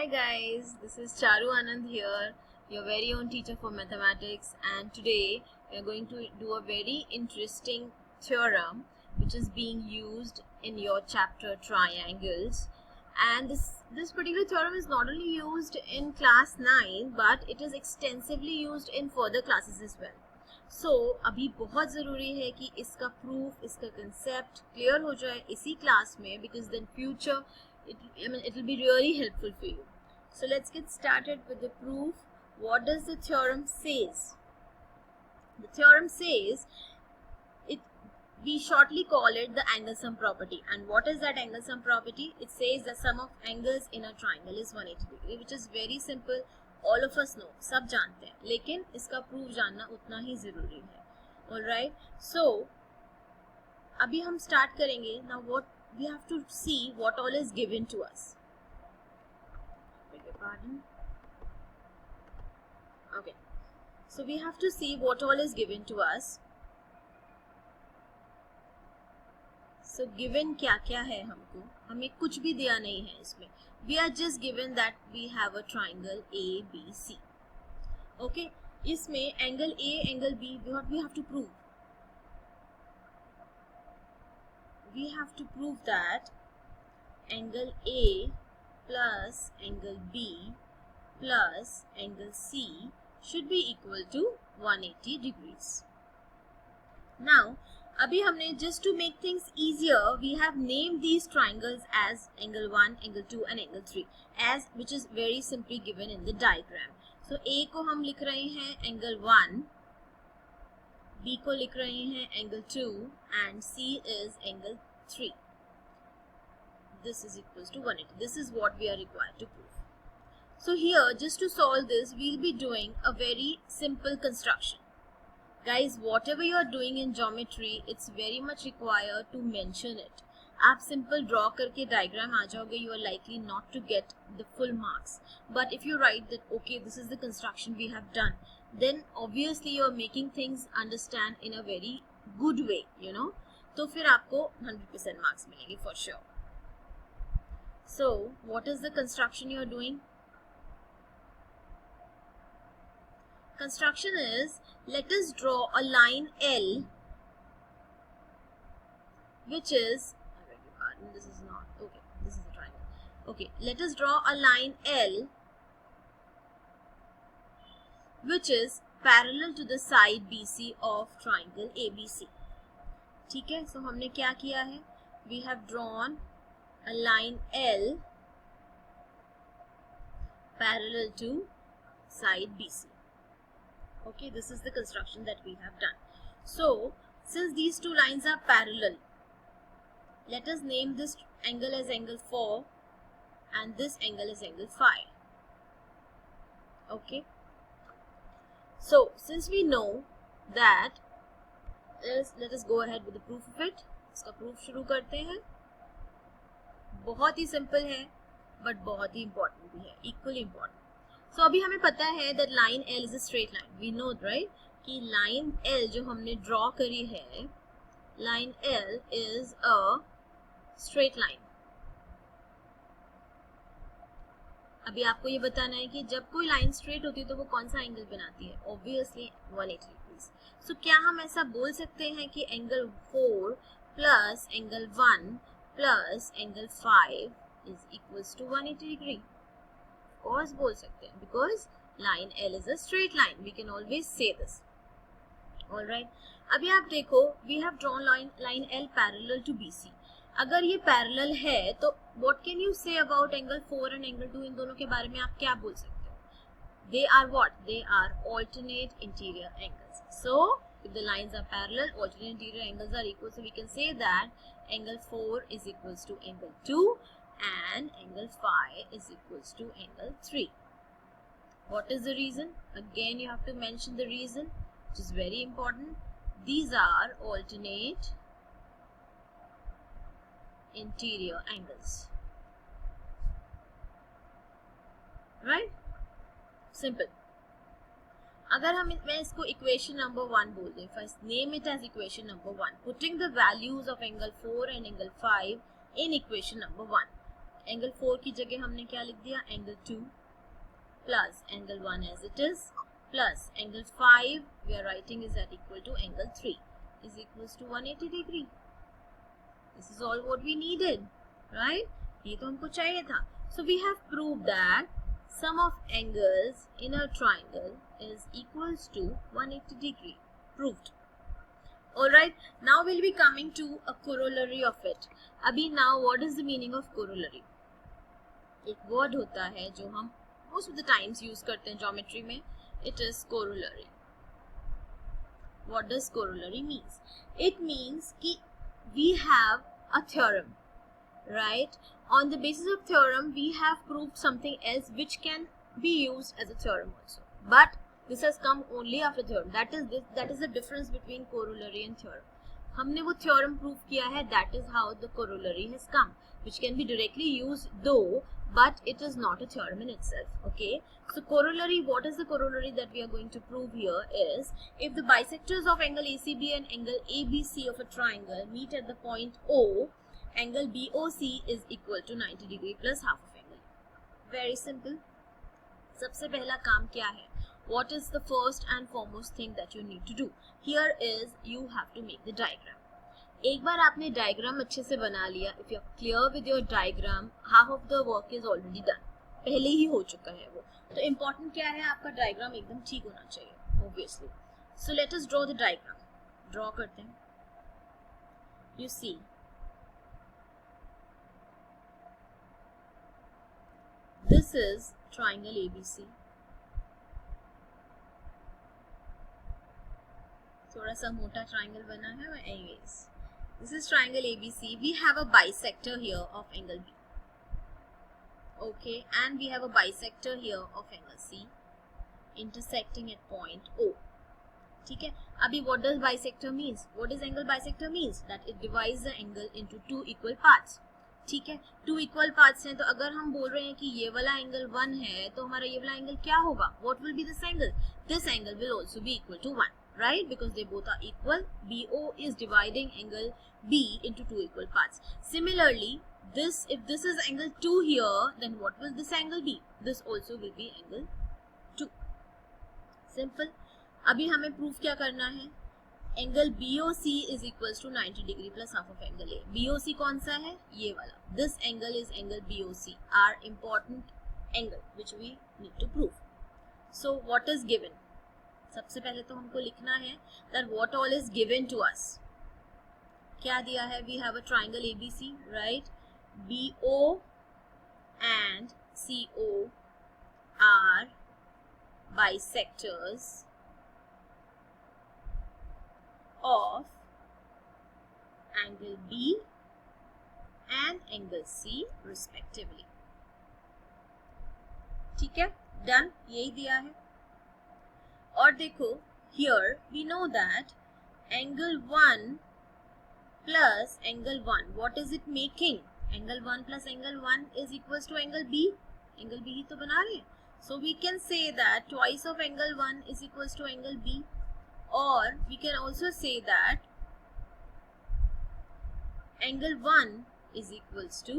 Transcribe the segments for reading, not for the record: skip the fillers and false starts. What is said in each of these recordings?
Hi guys, this is Charu Anand here, your very own teacher for mathematics, and today we are going to do a very interesting theorem which is being used in your chapter triangles. And this particular theorem is not only used in class 9 but it is extensively used in further classes as well. So अभी बहुत ज़रूरी है कि इसका proof, इसका concept clear हो जाए इसी class में, because then future it will be really helpful for you. So let's get started with the proof. What does the theorem says? The theorem says we shortly call it the angle sum property. And what is that angle sum property? It says the sum of angles in a triangle is 180 degree, which is very simple. All of us know, सब जानते हैं, लेकिन इसका proof जानना उतना ही ज़रूरी है. Alright, so अभी हम start करेंगे. Now what we have to see what all is given to us. Beg your pardon. Okay, so we have to see what all is given to us. So given क्या क्या है हमको, हमें कुछ भी दिया नहीं है इसमें. We are just given that we have a triangle ABC. Okay, इसमें angle A, angle B, what we have to prove? We have to prove that angle A plus angle B plus angle C should be equal to 180 degrees. Now, अभी हमने just to make things easier, we have named these triangles as angle 1, angle 2 and angle 3, as which is very simply given in the diagram. So A को हम लिख रहे हैं angle 1, B को लिख रहे हैं angle 2 and C is angle 3. This is equals to 180. This is what we are required to prove. So here, just to solve this, we'll be doing a very simple construction. Guys, whatever you are doing in geometry, it's very much required to mention it. आप simple draw करके diagram आ जाओगे, you are likely not to get the full marks. But if you write that, okay, this is the construction we have done, then obviously you are making things understand in a very good way, you know. तो फिर आपको 100% marks मिलेंगे for sure. So, what is the construction you are doing? Construction is, let us draw a line L, which is, I beg your pardon, this is not, okay, this is a triangle. Okay, let us draw a line L, which is parallel to the side BC of triangle ABC. ठीक है, so हमने क्या किया है? We have drawn a line L parallel to side BC. Okay, this is the construction that we have done. So, since these two lines are parallel, let us name this angle as angle 4 and this angle is angle 5. Okay. So, since we know that, let us go ahead with the proof of it. इसका proof शुरू करते हैं. बहुत ही simple है, but बहुत ही important भी है, equally important. So अभी हमें पता है that line L is a straight line. We know, right, कि line L जो हमने draw करी है, line L is a straight line. अभी आपको ये बताना है कि जब कोई line straight होती है तो वो कौन सा angle बनाती है? Obviously 180 degrees. So क्या हम ऐसा बोल सकते हैं कि angle 4 plus angle 1 plus angle 5 is equals to 180 degree? Of course बोल सकते हैं, because line L is a straight line. We can always say this. Alright. अभी आप देखो, we have drawn line L parallel to BC. अगर ये parallel है तो what can you say about angle 4 and angle 2? इन दोनों के बारे में आप क्या बोल सकते हो? They are what? They are alternate interior angles. So if the lines are parallel, alternate interior angles are equal. So we can say that angle 4 is equals to angle 2 and angle 5 is equals to angle 3. What is the reason? Again, you have to mention the reason, which is very important. These are alternate interior angles. Right? Simple. अगर मैं इसको equation number 1 बोल दें, first name it as equation number 1, putting the values of angle 4 and angle 5 in equation number 1. Angle 4 की जगह हमने क्या लिख दिया, angle 2 plus angle 1 as it is plus angle 5 we are writing is that equal to angle 3 is equals to 180 degree. This is all what we needed, right? ये तो हमको चाहिए था. So we have proved that sum of angles in a triangle is equals to 180 degree. Proved. Alright, now we'll be coming to a corollary of it. अभी now what is the meaning of corollary? एक word होता है जो हम most of the times use करते हैं geometry में. It is corollary. What does corollary means? It means कि we have a theorem. Right? On the basis of theorem, we have proved something else which can be used as a theorem also. But this has come only after theorem. That is the difference between corollary and theorem. हमने वो theorem prove किया है. That is how the corollary has come, which can be directly used though, but it is not a theorem in itself. Okay. So corollary. What is the corollary that we are going to prove here is if the bisectors of angle ACB and angle ABC of a triangle meet at the point O. Angle BOC is equal to 90 degree plus half of angle. Very simple. सबसे पहला काम क्या है? What is the first and foremost thing that you need to do? Here is you have to make the diagram. एक बार आपने diagram अच्छे से बना लिया, if you are clear with your diagram, half of the work is already done. पहले ही हो चुका है वो. तो important क्या है? आपका diagram एकदम ठीक होना चाहिए, obviously. So let us draw the diagram. Draw करते हैं. You see. This is triangle ABC. थोड़ा सा मोटा triangle बना है, but anyways, this is triangle ABC. We have a bisector here of angle B. Okay, and we have a bisector here of angle C, intersecting at point O. ठीक है. अभी what does bisector means? What is angle bisector means? That it divides the angle into two equal parts. ठीक है. Two equal parts हैं, तो अगर हम बोल रहे हैं कि ये वाला एंगल 1 है तो हमारा ये वाला एंगल क्या होगा? What will be this angle? This angle will also be equal to 1, right? Because they both are equal. BO is dividing angle B into two equal parts. Similarly, if this is angle 2 here, then what will this angle be? This also will be angle 2. Simple. अभी हमें proof क्या करना है? Angle BOC is equals to 90 degree plus half of angle A. BOC कौन सा है? ये वाला. This angle is angle BOC, our important angle which we need to prove. So what is given? सबसे पहले तो हमको लिखना है that what all is given to us. क्या दिया है? We have a triangle ABC, right? BO and CO are bisectors of angle B and angle C respectively. ठीक है, डन. यही दिया है. और देखो, here we know that angle 1 plus angle 1, what is it making? Angle 1 plus angle 1 is equals to angle B. Angle B ही तो बना रहे हैं. So we can say that twice of angle 1 is equals to angle B. Or we can also say that angle 1 is equals to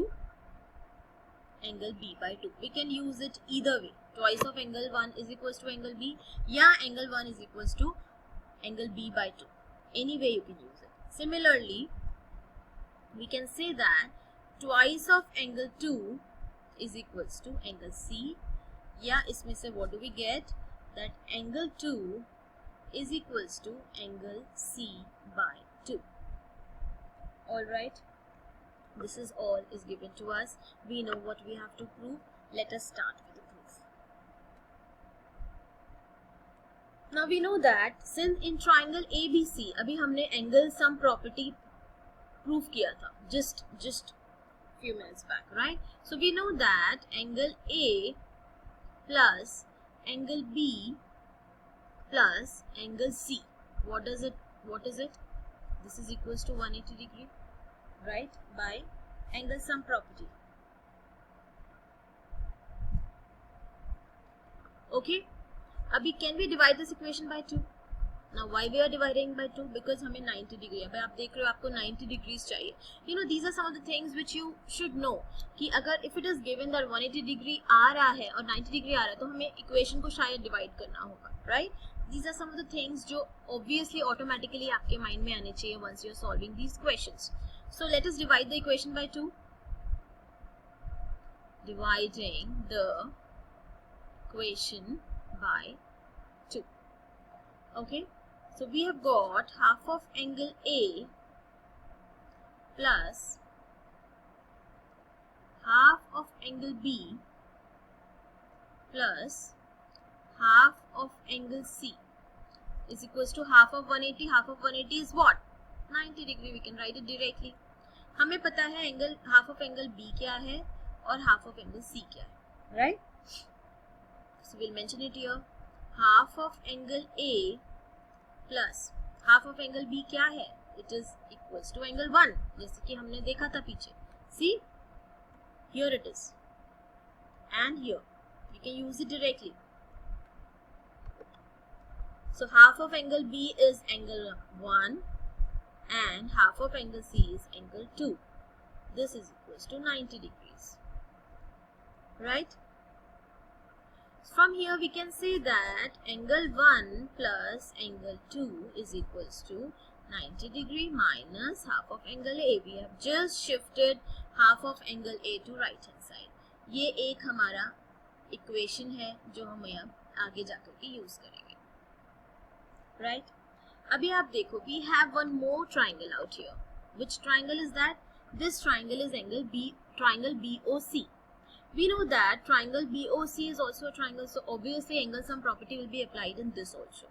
angle B by 2. We can use it either way. Twice of angle 1 is equals to angle B. Yeah, angle 1 is equals to angle B by 2. Any way you can use it. Similarly, we can say that twice of angle 2 is equals to angle C. Yeah, इसमें से what do we get? That angle 2 is equals to angle C by 2. Alright, this is all is given to us. We know what we have to prove. Let us start with the proof. Now we know that since in triangle ABC, अभी हमने angle sum property prove किया था just few minutes back, right? So we know that angle A plus angle B plus angle C. What is it? This is equals to 180 degree, right? By angle sum property. Okay. Abhi, can we divide this equation by 2? Now why we are dividing by 2? Because हमें 90 degree, अब आप देख रहे हो आपको 90 degrees चाहिए. You know, these are some of the things which you should know कि अगर if it is given that 180 degree आ रहा है और 90 डिग्री आ रहा है तो हमें इक्वेशन को शायद डिवाइड करना होगा, right? These are some of the things जो obviously automatically आपके माइंड में आने चाहिए once you are solving these questions. So let us divide the equation by 2. Dividing the equation by 2. Okay. So we have got half of angle A plus half of angle B plus half of angle C is equals to half of 180. Half of 180 is what? 90 degree. We can write it directly. हमें पता है angle half of angle B क्या है और half of angle C क्या है, right? So we'll mention it here. Half of angle A plus half of angle B क्या है? It is equals to angle 1, जैसे कि हमने देखा था पीछे. See here it is and here you can use it directly. So half of angle B is angle 1 and half of angle C is angle 2. This is equals to 90 degrees, right? From here we can say that angle 1 plus angle 2 is equals to 90 degree minus half of angle A. We have just shifted half of angle A to right hand side. ये एक हमारा equation है जो हम यहाँ आगे जाकर के use करेंगे, right? अभी आप देखो we have one more triangle out here. Which triangle is that? This triangle is triangle BOC. We know that triangle BOC is also a triangle, so obviously angle sum property will be applied in this also.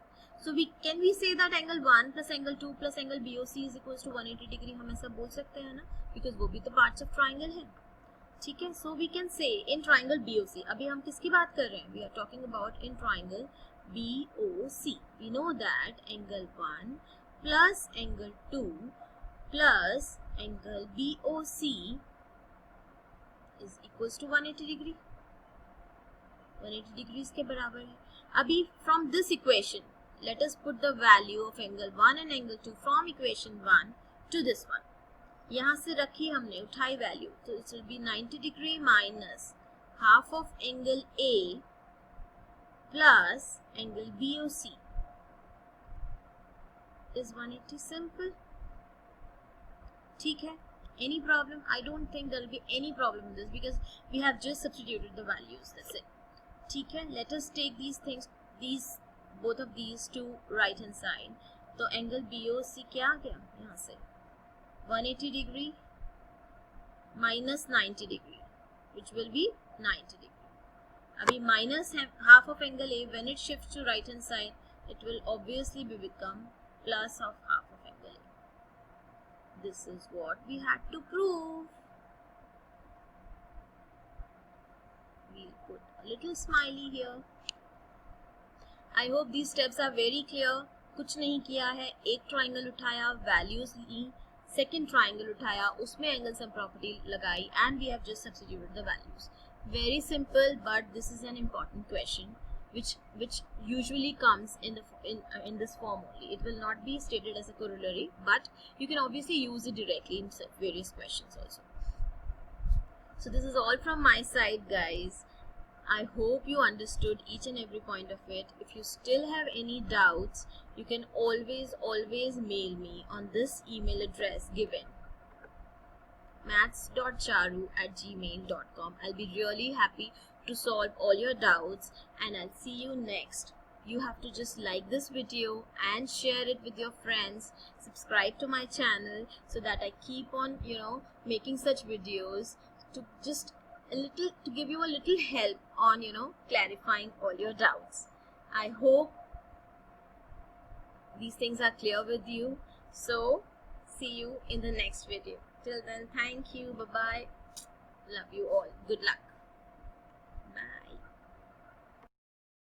So can we say that angle 1 plus angle 2 plus angle BOC is equals to 180 degree? हम ऐसा बोल सकते हैं ना, because वो भी तो parts of triangle है, ठीक है? So we can say in triangle BOC. अभी हम किसकी बात कर रहे हैं? We are talking about in triangle BOC. We know that angle 1 plus angle 2 plus angle BOC is equals to 180 degree. 180 degrees के बराबर है. अभी from this equation, let us put the value of angle 1 and angle 2 from equation 1 to this one. यहाँ से रखी हमने, उठाई value, तो it will be 90 degree minus half of angle A plus angle BOC is 180. Simple. ठीक है? Any problem? I don't think there will be any problem in this because we have just substituted the values. That's it. ठीक है? Let us take these things, both of these to right hand side. तो angle BOC क्या आ गया यहाँ से? 180 degree minus 90 degree, which will be 90 degree. अभी minus half of angle A, when it shifts to right hand side, it will obviously become plus of half of angle A. This is what we had to prove. We'll put a little smiley here. I hope these steps are very clear. कुछ नहीं किया है, एक triangle उठाया, values ली, second triangle उठाया, उसमें angle sum property लगाई, and we have just substituted the values. Very simple, but this is an important question which usually comes in this form only. It will not be stated as a corollary, but you can obviously use it directly in various questions also. So this is all from my side, guys. I hope you understood each and every point of it. If you still have any doubts, you can always mail me on this email address given, maths.charu@gmail.com. I'll be really happy to solve all your doubts, and I'll see you next. You have to just like this video and share it with your friends. Subscribe to my channel so that I keep on, making such videos to just to give you a little help on, clarifying all your doubts. I hope these things are clear with you. So see you in the next video. Till then, thank you. Bye-bye. Love you all. Good luck.